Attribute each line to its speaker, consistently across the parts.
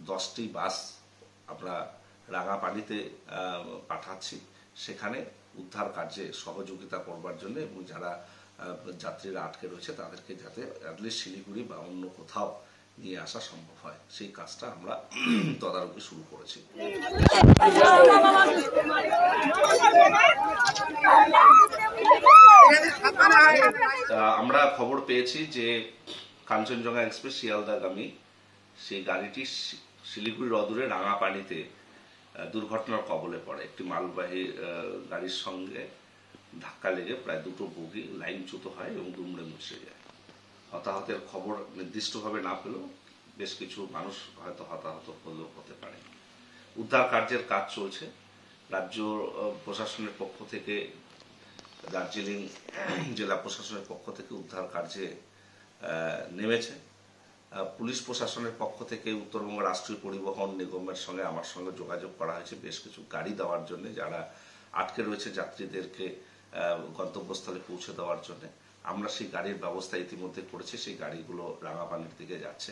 Speaker 1: 10টি বাস আমরা রাঙাপানিতে পাঠাচ্ছি, সেখানে উদ্ধার কার্যে সহযোগিতা করবার জন্য এবং যারা যাত্রীরা আটকে রয়েছে তাদেরকে যাতে অ্যাটলিস্ট শিলিগুড়ি বা অন্য কোথাও নিয়ে আসা সম্ভব হয়, সেই কাজটা আমরা তদারকি শুরু করেছি। আমরা খবর পেয়েছি যে কাঞ্চনজঙ্ঘা এক্সপ্রেস শিয়ালদাগামী সেই গাড়িটি শিলিগুড়ির অদূরে রাঙাপানিতে দুর্ঘটনার কবলে পড়ে। একটি মালবাহী গাড়ির সঙ্গে ধাক্কা লেগে প্রায় 2টো বগি লাইনচ্যুত হয় এবং দুমড়ে মুচড়ে যায়। হতাহতের খবর নির্দিষ্টভাবে না পেলেও বেশ কিছু মানুষ হয়তো হতাহত হলেও হতে পারে। উদ্ধার কার্যের কাজ চলছে। রাজ্য প্রশাসনের পক্ষ থেকে, দার্জিলিং জেলা প্রশাসনের পক্ষ থেকে উদ্ধার কার্যে নেমেছে। পুলিশ প্রশাসনের পক্ষ থেকে উত্তরবঙ্গ রাষ্ট্রীয় পরিবহন নিগমের সঙ্গে আমার সঙ্গে যোগাযোগ করা হয়েছে বেশ কিছু গাড়ি দেওয়ার জন্য, যারা আটকে রয়েছে যাত্রীদেরকে গন্তব্যস্থলে পৌঁছে দেওয়ার জন্য। আমরা সেই গাড়ির ব্যবস্থা ইতিমধ্যে করেছি, সেই গাড়িগুলো রাঙাপানির দিকে যাচ্ছে।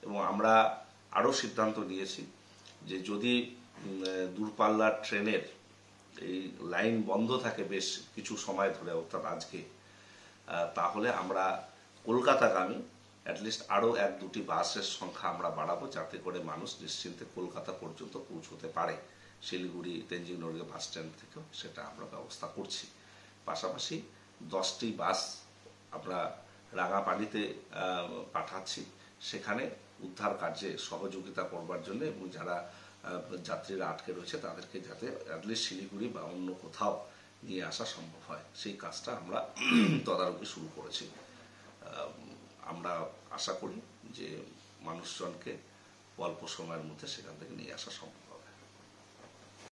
Speaker 1: এবং আমরা আরও সিদ্ধান্ত নিয়েছি যে যদি দূরপাল্লার ট্রেনের এই লাইন বন্ধ থাকে বেশ কিছু সময় ধরে, অর্থাৎ আজকে, তাহলে আমরা কলকাতাগামী অ্যাটলিস্ট আরও 1-2টি বাসের সংখ্যা আমরা বাড়াবো, যাতে করে মানুষ নিশ্চিন্তে কলকাতা পর্যন্ত পৌঁছতে পারে। শিলিগুড়ি তেনজিং নড়িয়া বাস স্ট্যান্ড থেকেও সেটা আমরা ব্যবস্থা করছি। পাশাপাশি 10টি বাস আমরা রাঙাপানিতে পাঠাচ্ছি, সেখানে উদ্ধার কার্যে সহযোগিতা করবার জন্য এবং যারা যাত্রীরা আটকে রয়েছে তাদেরকে যাতে অ্যাটলিস্ট শিলিগুড়ি বা অন্য কোথাও নিয়ে আসা সম্ভব হয়, সেই কাজটা আমরা তদারকি শুরু করেছি। আমরা আশা করি যে মানুষজনকে অল্প সময়ের মধ্যে সেখান থেকে নিয়ে আসা সম্ভব হবে।